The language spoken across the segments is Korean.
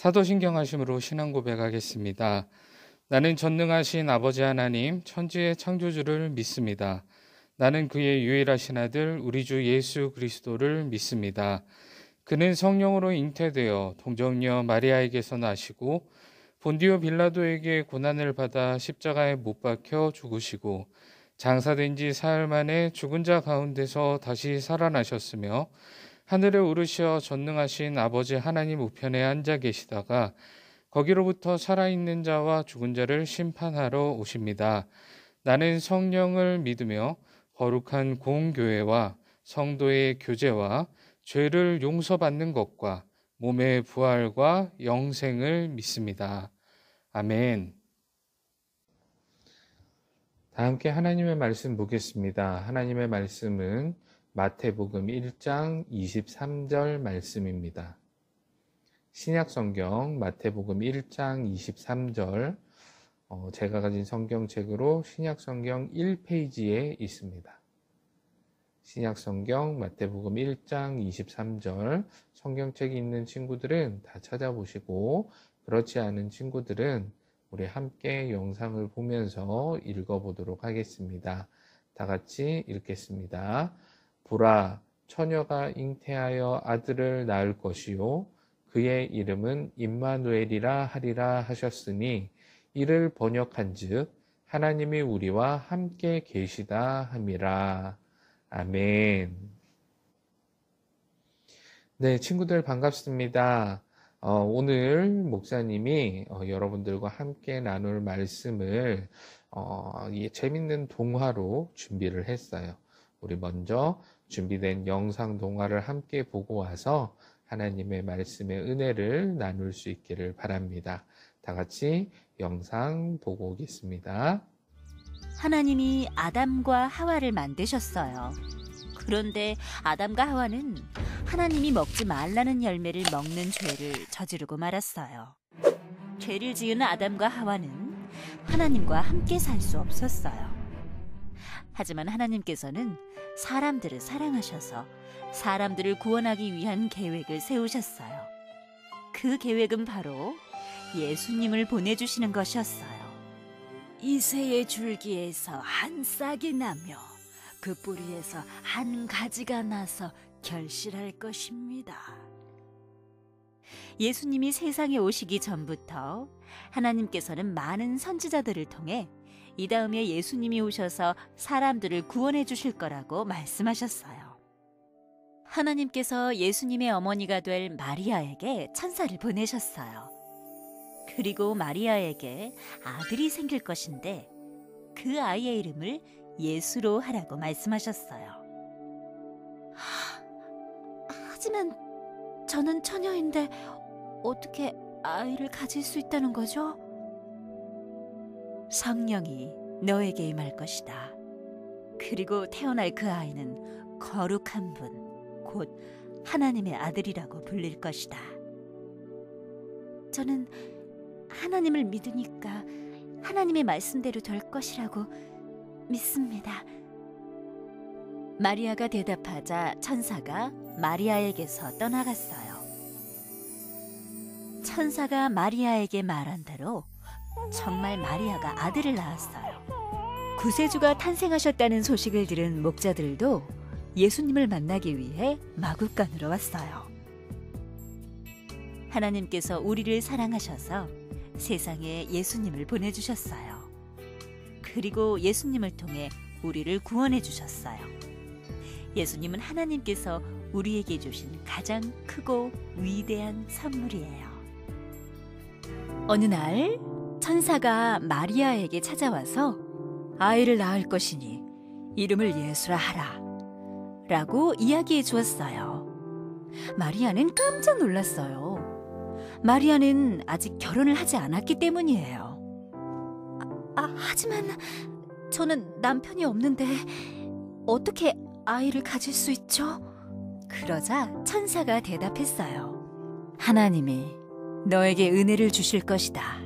사도신경하심으로 신앙 고백하겠습니다. 나는 전능하신 아버지 하나님, 천지의 창조주를 믿습니다. 나는 그의 유일하신 아들 우리 주 예수 그리스도를 믿습니다. 그는 성령으로 잉태되어 동정녀 마리아에게서 나시고 본디오 빌라도에게 고난을 받아 십자가에 못 박혀 죽으시고 장사된 지 사흘 만에 죽은 자 가운데서 다시 살아나셨으며 하늘에 오르시어 전능하신 아버지 하나님 우편에 앉아 계시다가 거기로부터 살아있는 자와 죽은 자를 심판하러 오십니다. 나는 성령을 믿으며 거룩한 공교회와 성도의 교제와 죄를 용서받는 것과 몸의 부활과 영생을 믿습니다. 아멘. 다 함께 하나님의 말씀 보겠습니다. 하나님의 말씀은 마태복음 1장 23절 말씀입니다. 신약성경 마태복음 1장 23절, 제가 가진 성경책으로 신약성경 1페이지에 있습니다. 신약성경 마태복음 1장 23절, 성경책이 있는 친구들은 다 찾아보시고 그렇지 않은 친구들은 우리 함께 영상을 보면서 읽어보도록 하겠습니다. 다 같이 읽겠습니다. 보라, 처녀가 잉태하여 아들을 낳을 것이요 그의 이름은 임마누엘이라 하리라 하셨으니 이를 번역한즉 하나님이 우리와 함께 계시다 함이라. 아멘. 네, 친구들 반갑습니다. 오늘 목사님이 여러분들과 함께 나눌 말씀을 재밌는 동화로 준비를 했어요. 우리 먼저 준비된 영상 동화를 함께 보고 와서 하나님의 말씀의 은혜를 나눌 수 있기를 바랍니다. 다 같이 영상 보고 오겠습니다. 하나님이 아담과 하와를 만드셨어요. 그런데 아담과 하와는 하나님이 먹지 말라는 열매를 먹는 죄를 저지르고 말았어요. 죄를 지은 아담과 하와는 하나님과 함께 살 수 없었어요. 하지만 하나님께서는 사람들을 사랑하셔서 사람들을 구원하기 위한 계획을 세우셨어요. 그 계획은 바로 예수님을 보내주시는 것이었어요. 이새의 줄기에서 한 싹이 나며 그 뿌리에서 한 가지가 나서 결실할 것입니다. 예수님이 세상에 오시기 전부터 하나님께서는 많은 선지자들을 통해 이 다음에 예수님이 오셔서 사람들을 구원해 주실 거라고 말씀하셨어요. 하나님께서 예수님의 어머니가 될 마리아에게 천사를 보내셨어요. 그리고 마리아에게 아들이 생길 것인데 그 아이의 이름을 예수로 하라고 말씀하셨어요. 하지만 저는 처녀인데 어떻게 아이를 가질 수 있다는 거죠? 성령이 너에게 임할 것이다. 그리고 태어날 그 아이는 거룩한 분, 곧 하나님의 아들이라고 불릴 것이다. 저는 하나님을 믿으니까 하나님의 말씀대로 될 것이라고 믿습니다. 마리아가 대답하자 천사가 마리아에게서 떠나갔어요. 천사가 마리아에게 말한 대로 정말 마리아가 아들을 낳았어요. 구세주가 탄생하셨다는 소식을 들은 목자들도 예수님을 만나기 위해 마굿간으로 왔어요. 하나님께서 우리를 사랑하셔서 세상에 예수님을 보내주셨어요. 그리고 예수님을 통해 우리를 구원해 주셨어요. 예수님은 하나님께서 우리에게 주신 가장 크고 위대한 선물이에요. 어느 날 천사가 마리아에게 찾아와서 아이를 낳을 것이니 이름을 예수라 하라 라고 이야기해 주었어요. 마리아는 깜짝 놀랐어요. 마리아는 아직 결혼을 하지 않았기 때문이에요. 하지만 저는 남편이 없는데 어떻게 아이를 가질 수 있죠? 그러자 천사가 대답했어요. 하나님이 너에게 은혜를 주실 것이다.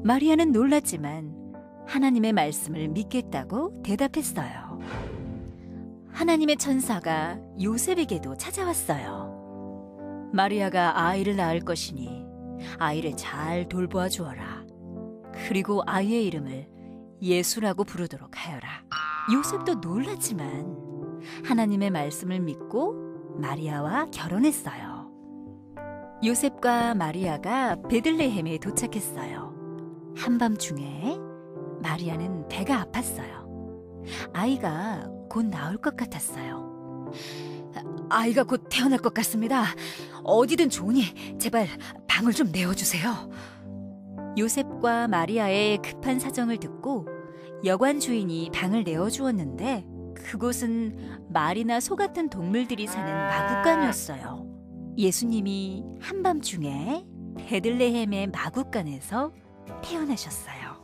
마리아는 놀랐지만 하나님의 말씀을 믿겠다고 대답했어요. 하나님의 천사가 요셉에게도 찾아왔어요. 마리아가 아이를 낳을 것이니 아이를 잘 돌보아 주어라. 그리고 아이의 이름을 예수라고 부르도록 하여라. 요셉도 놀랐지만 하나님의 말씀을 믿고 마리아와 결혼했어요. 요셉과 마리아가 베들레헴에 도착했어요. 한밤중에 마리아는 배가 아팠어요. 아이가 곧 나올 것 같았어요. 아이가 곧 태어날 것 같습니다. 어디든 좋으니 제발 방을 좀 내어주세요. 요셉과 마리아의 급한 사정을 듣고 여관 주인이 방을 내어주었는데 그곳은 말이나 소 같은 동물들이 사는 마구간이었어요. 예수님이 한밤중에 베들레헴의 마구간에서 태어나셨어요.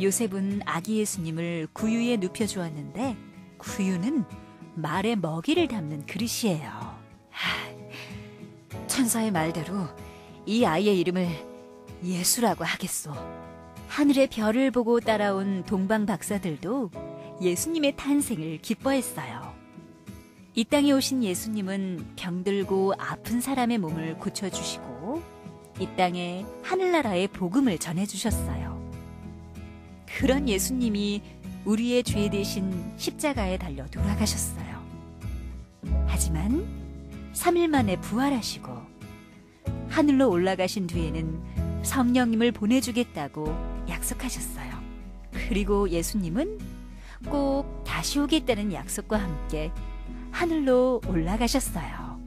요셉은 아기 예수님을 구유에 눕혀주었는데 구유는 말의 먹이를 담는 그릇이에요. 천사의 말대로 이 아이의 이름을 예수라고 하겠소. 하늘의 별을 보고 따라온 동방 박사들도 예수님의 탄생을 기뻐했어요. 이 땅에 오신 예수님은 병들고 아픈 사람의 몸을 고쳐주시고 이 땅에 하늘나라의 복음을 전해주셨어요. 그런 예수님이 우리의 죄 대신 십자가에 달려 돌아가셨어요. 하지만 3일 만에 부활하시고 하늘로 올라가신 뒤에는 성령님을 보내주겠다고 약속하셨어요. 그리고 예수님은 꼭 다시 오겠다는 약속과 함께 하늘로 올라가셨어요.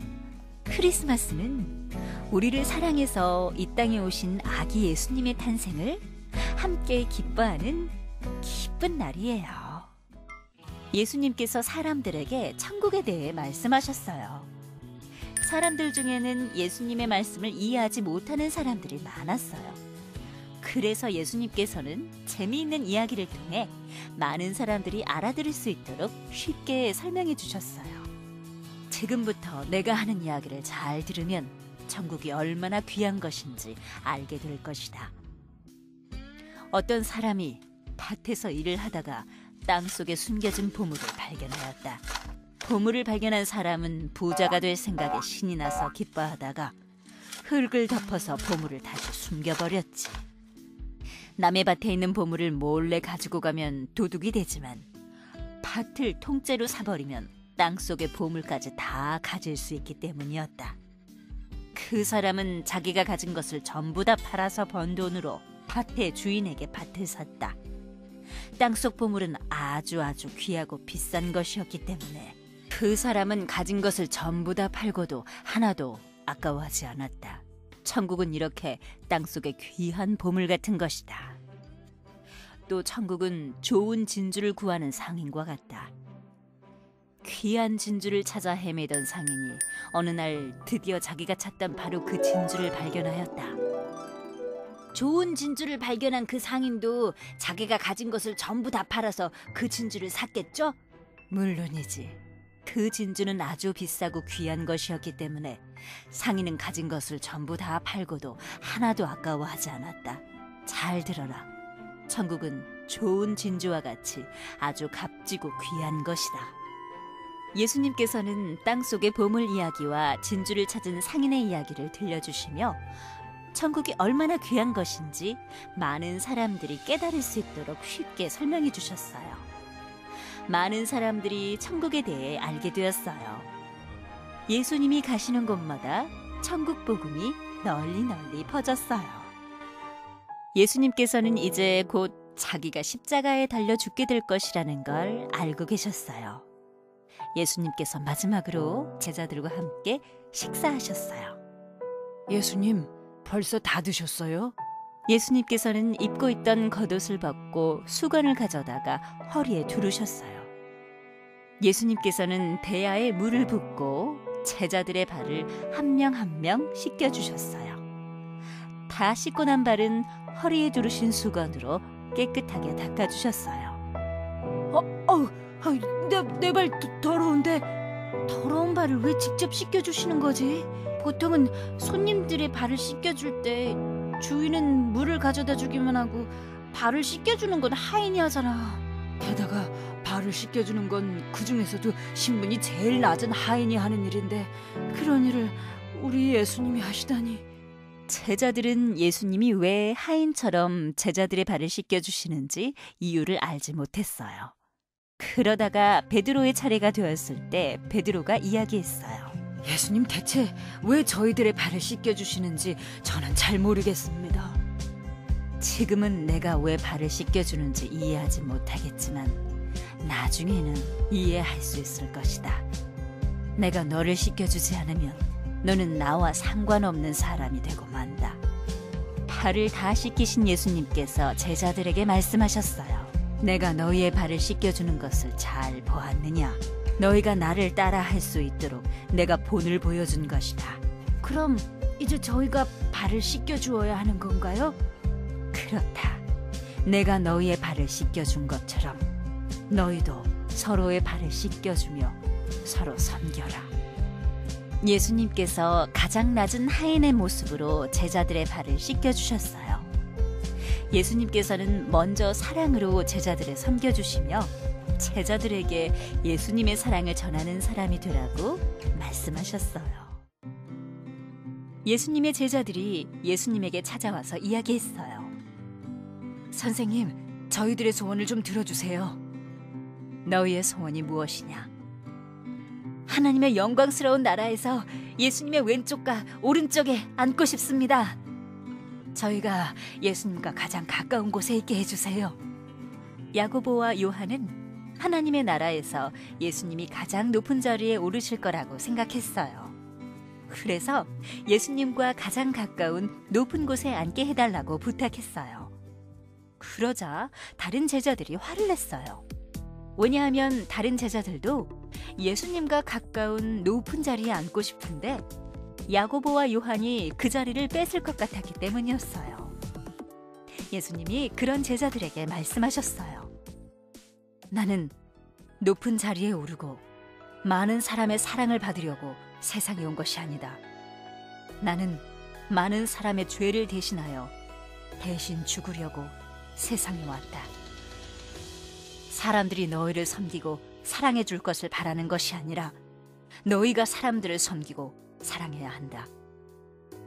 크리스마스는 우리를 사랑해서 이 땅에 오신 아기 예수님의 탄생을 함께 기뻐하는 기쁜 날이에요. 예수님께서 사람들에게 천국에 대해 말씀하셨어요. 사람들 중에는 예수님의 말씀을 이해하지 못하는 사람들이 많았어요. 그래서 예수님께서는 재미있는 이야기를 통해 많은 사람들이 알아들을 수 있도록 쉽게 설명해 주셨어요. 지금부터 내가 하는 이야기를 잘 들으면 천국이 얼마나 귀한 것인지 알게 될 것이다. 어떤 사람이 밭에서 일을 하다가 땅속에 숨겨진 보물을 발견하였다. 보물을 발견한 사람은 부자가 될 생각에 신이 나서 기뻐하다가 흙을 덮어서 보물을 다시 숨겨버렸지. 남의 밭에 있는 보물을 몰래 가지고 가면 도둑이 되지만 밭을 통째로 사버리면 땅속의 보물까지 다 가질 수 있기 때문이었다. 그 사람은 자기가 가진 것을 전부 다 팔아서 번 돈으로 밭의 주인에게 밭을 샀다. 땅속 보물은 아주 귀하고 비싼 것이었기 때문에 그 사람은 가진 것을 전부 다 팔고도 하나도 아까워하지 않았다. 천국은 이렇게 땅속의 귀한 보물 같은 것이다. 또 천국은 좋은 진주를 구하는 상인과 같다. 귀한 진주를 찾아 헤매던 상인이 어느 날 드디어 자기가 찾던 바로 그 진주를 발견하였다. 좋은 진주를 발견한 그 상인도 자기가 가진 것을 전부 다 팔아서 그 진주를 샀겠죠? 물론이지. 그 진주는 아주 비싸고 귀한 것이었기 때문에 상인은 가진 것을 전부 다 팔고도 하나도 아까워하지 않았다. 잘 들어라. 천국은 좋은 진주와 같이 아주 값지고 귀한 것이다. 예수님께서는 땅속의 보물 이야기와 진주를 찾은 상인의 이야기를 들려주시며 천국이 얼마나 귀한 것인지 많은 사람들이 깨달을 수 있도록 쉽게 설명해 주셨어요. 많은 사람들이 천국에 대해 알게 되었어요. 예수님이 가시는 곳마다 천국 복음이 널리 퍼졌어요. 예수님께서는 이제 곧 자기가 십자가에 달려 죽게 될 것이라는 걸 알고 계셨어요. 예수님께서 마지막으로 제자들과 함께 식사하셨어요. 예수님, 벌써 다 드셨어요? 예수님께서는 입고 있던 겉옷을 벗고 수건을 가져다가 허리에 두르셨어요. 예수님께서는 배야에 물을 붓고 제자들의 발을 한 명 한 명 씻겨주셨어요. 다 씻고 난 발은 허리에 두르신 수건으로 깨끗하게 닦아주셨어요. 내 발 더러운데 더러운 발을 왜 직접 씻겨주시는 거지? 보통은 손님들의 발을 씻겨줄 때 주인은 물을 가져다 주기만 하고 발을 씻겨주는 건 하인이 하잖아. 게다가 발을 씻겨주는 건 그중에서도 신분이 제일 낮은 하인이 하는 일인데 그런 일을 우리 예수님이 하시다니. 제자들은 예수님이 왜 하인처럼 제자들의 발을 씻겨주시는지 이유를 알지 못했어요. 그러다가 베드로의 차례가 되었을 때 베드로가 이야기했어요. 예수님 대체 왜 저희들의 발을 씻겨주시는지 저는 잘 모르겠습니다. 지금은 내가 왜 발을 씻겨주는지 이해하지 못하겠지만 나중에는 이해할 수 있을 것이다. 내가 너를 씻겨주지 않으면 너는 나와 상관없는 사람이 되고 만다. 발을 다 씻기신 예수님께서 제자들에게 말씀하셨어요. 내가 너희의 발을 씻겨주는 것을 잘 보았느냐? 너희가 나를 따라 할 수 있도록 내가 본을 보여준 것이다. 그럼 이제 저희가 발을 씻겨주어야 하는 건가요? 그렇다. 내가 너희의 발을 씻겨준 것처럼 너희도 서로의 발을 씻겨주며 서로 섬겨라. 예수님께서 가장 낮은 하인의 모습으로 제자들의 발을 씻겨주셨어요. 예수님께서는 먼저 사랑으로 제자들을 섬겨주시며 제자들에게 예수님의 사랑을 전하는 사람이 되라고 말씀하셨어요. 예수님의 제자들이 예수님에게 찾아와서 이야기했어요. 선생님, 저희들의 소원을 좀 들어주세요. 너희의 소원이 무엇이냐? 하나님의 영광스러운 나라에서 예수님의 왼쪽과 오른쪽에 앉고 싶습니다. 저희가 예수님과 가장 가까운 곳에 있게 해주세요. 야고보와 요한은 하나님의 나라에서 예수님이 가장 높은 자리에 오르실 거라고 생각했어요. 그래서 예수님과 가장 가까운 높은 곳에 앉게 해달라고 부탁했어요. 그러자 다른 제자들이 화를 냈어요. 왜냐하면 다른 제자들도 예수님과 가까운 높은 자리에 앉고 싶은데 야고보와 요한이 그 자리를 뺏을 것 같았기 때문이었어요. 예수님이 그런 제자들에게 말씀하셨어요. 나는 높은 자리에 오르고 많은 사람의 사랑을 받으려고 세상에 온 것이 아니다. 나는 많은 사람의 죄를 대신하여 대신 죽으려고 세상에 왔다. 사람들이 너희를 섬기고 사랑해 줄 것을 바라는 것이 아니라 너희가 사람들을 섬기고 사랑해야 한다.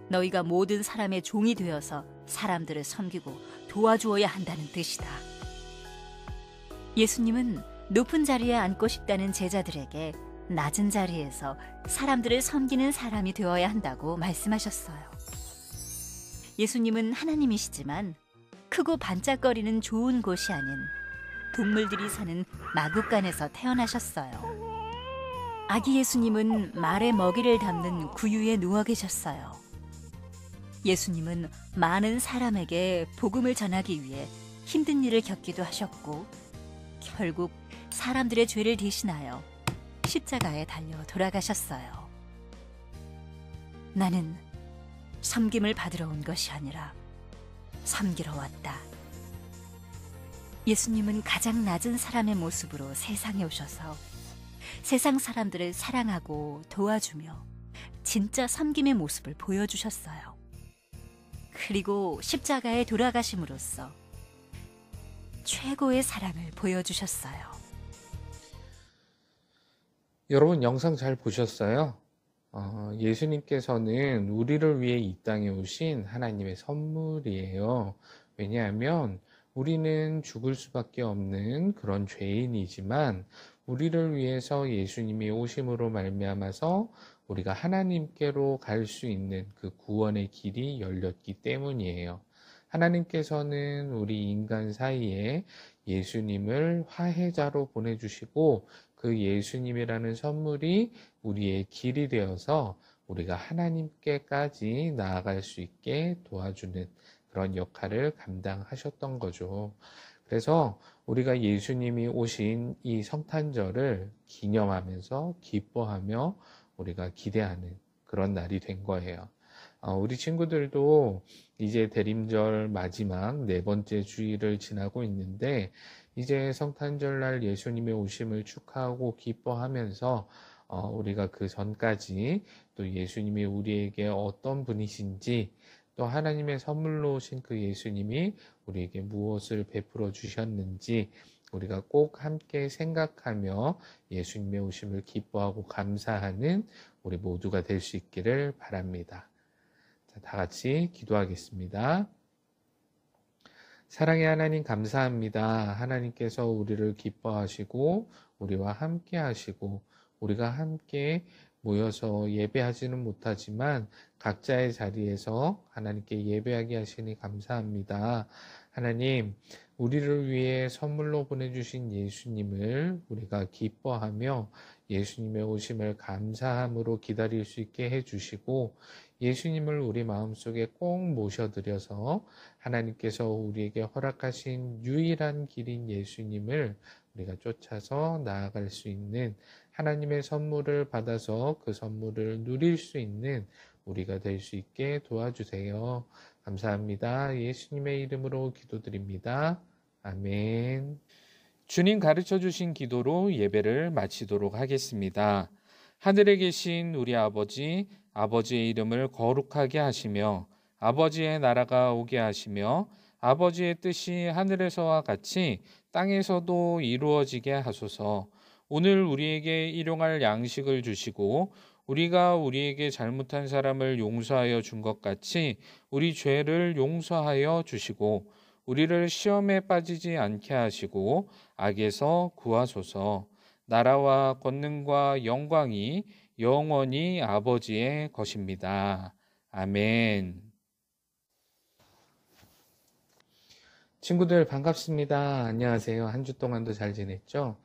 너희가 모든 사람의 종이 되어서 사람들을 섬기고 도와주어야 한다는 뜻이다. 예수님은 높은 자리에 앉고 싶다는 제자들에게 낮은 자리에서 사람들을 섬기는 사람이 되어야 한다고 말씀하셨어요. 예수님은 하나님이시지만 크고 반짝거리는 좋은 곳이 아닌 동물들이 사는 마구간에서 태어나셨어요. 아기 예수님은 말의 먹이를 담는 구유에 누워 계셨어요. 예수님은 많은 사람에게 복음을 전하기 위해 힘든 일을 겪기도 하셨고 결국 사람들의 죄를 대신하여 십자가에 달려 돌아가셨어요. 나는 섬김을 받으러 온 것이 아니라 섬기러 왔다. 예수님은 가장 낮은 사람의 모습으로 세상에 오셔서 세상 사람들을 사랑하고 도와주며 진짜 섬김의 모습을 보여주셨어요. 그리고 십자가에 돌아가심으로써 최고의 사랑을 보여주셨어요. 여러분 영상 잘 보셨어요? 예수님께서는 우리를 위해 이 땅에 오신 하나님의 선물이에요. 왜냐하면 우리는 죽을 수밖에 없는 그런 죄인이지만 우리를 위해서 예수님이 오심으로 말미암아서 우리가 하나님께로 갈 수 있는 그 구원의 길이 열렸기 때문이에요. 하나님께서는 우리 인간 사이에 예수님을 화해자로 보내주시고 그 예수님이라는 선물이 우리의 길이 되어서 우리가 하나님께까지 나아갈 수 있게 도와주는 그런 역할을 감당하셨던 거죠. 그래서 우리가 예수님이 오신 이 성탄절을 기념하면서 기뻐하며 우리가 기대하는 그런 날이 된 거예요. 우리 친구들도 이제 대림절 마지막 4번째 주일을 지나고 있는데 이제 성탄절날 예수님의 오심을 축하하고 기뻐하면서 우리가 그 전까지 또 예수님이 우리에게 어떤 분이신지 또 하나님의 선물로 오신 그 예수님이 우리에게 무엇을 베풀어 주셨는지 우리가 꼭 함께 생각하며 예수님의 오심을 기뻐하고 감사하는 우리 모두가 될 수 있기를 바랍니다. 자, 다 같이 기도하겠습니다. 사랑의 하나님 감사합니다. 하나님께서 우리를 기뻐하시고 우리와 함께 하시고 우리가 함께 모여서 예배하지는 못하지만 각자의 자리에서 하나님께 예배하게 하시니 감사합니다. 하나님, 우리를 위해 선물로 보내주신 예수님을 우리가 기뻐하며 예수님의 오심을 감사함으로 기다릴 수 있게 해주시고 예수님을 우리 마음속에 꼭 모셔드려서 하나님께서 우리에게 허락하신 유일한 길인 예수님을 우리가 쫓아서 나아갈 수 있는 하나님의 선물을 받아서 그 선물을 누릴 수 있는 우리가 될 수 있게 도와주세요. 감사합니다. 예수님의 이름으로 기도드립니다. 아멘. 주님 가르쳐 주신 기도로 예배를 마치도록 하겠습니다. 하늘에 계신 우리 아버지, 아버지의 이름을 거룩하게 하시며 아버지의 나라가 오게 하시며 아버지의 뜻이 하늘에서와 같이 땅에서도 이루어지게 하소서. 오늘 우리에게 일용할 양식을 주시고 우리가 우리에게 잘못한 사람을 용서하여 준 것 같이 우리 죄를 용서하여 주시고 우리를 시험에 빠지지 않게 하시고 악에서 구하소서. 나라와 권능과 영광이 영원히 아버지의 것입니다. 아멘. 친구들 반갑습니다. 안녕하세요. 한 주 동안도 잘 지냈죠?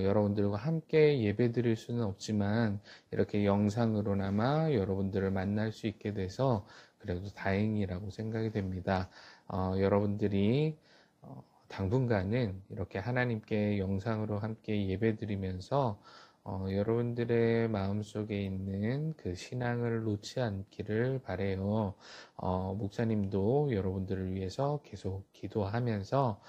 여러분들과 함께 예배 드릴 수는 없지만 이렇게 영상으로나마 여러분들을 만날 수 있게 돼서 그래도 다행이라고 생각이 됩니다. 여러분들이 당분간은 이렇게 하나님께 영상으로 함께 예배 드리면서 여러분들의 마음속에 있는 그 신앙을 놓지 않기를 바라요. 목사님도 여러분들을 위해서 계속 기도하면서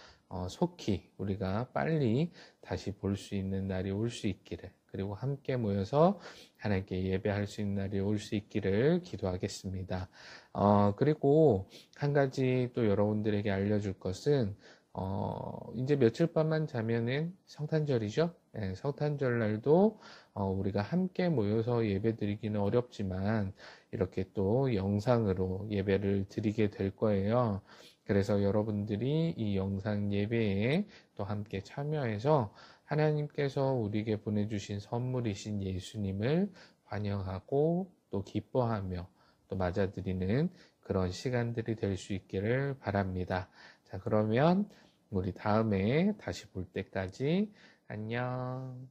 속히 우리가 빨리 다시 볼 수 있는 날이 올 수 있기를, 그리고 함께 모여서 하나님께 예배할 수 있는 날이 올 수 있기를 기도하겠습니다. 그리고 한 가지 또 여러분들에게 알려줄 것은 이제 며칠 밤만 자면은 성탄절이죠. 네, 성탄절 날도 우리가 함께 모여서 예배 드리기는 어렵지만 이렇게 또 영상으로 예배를 드리게 될 거예요. 그래서 여러분들이 이 영상 예배에 또 함께 참여해서 하나님께서 우리에게 보내주신 선물이신 예수님을 환영하고 또 기뻐하며 또 맞아들이는 그런 시간들이 될 수 있기를 바랍니다. 자, 그러면 우리 다음에 다시 볼 때까지 안녕.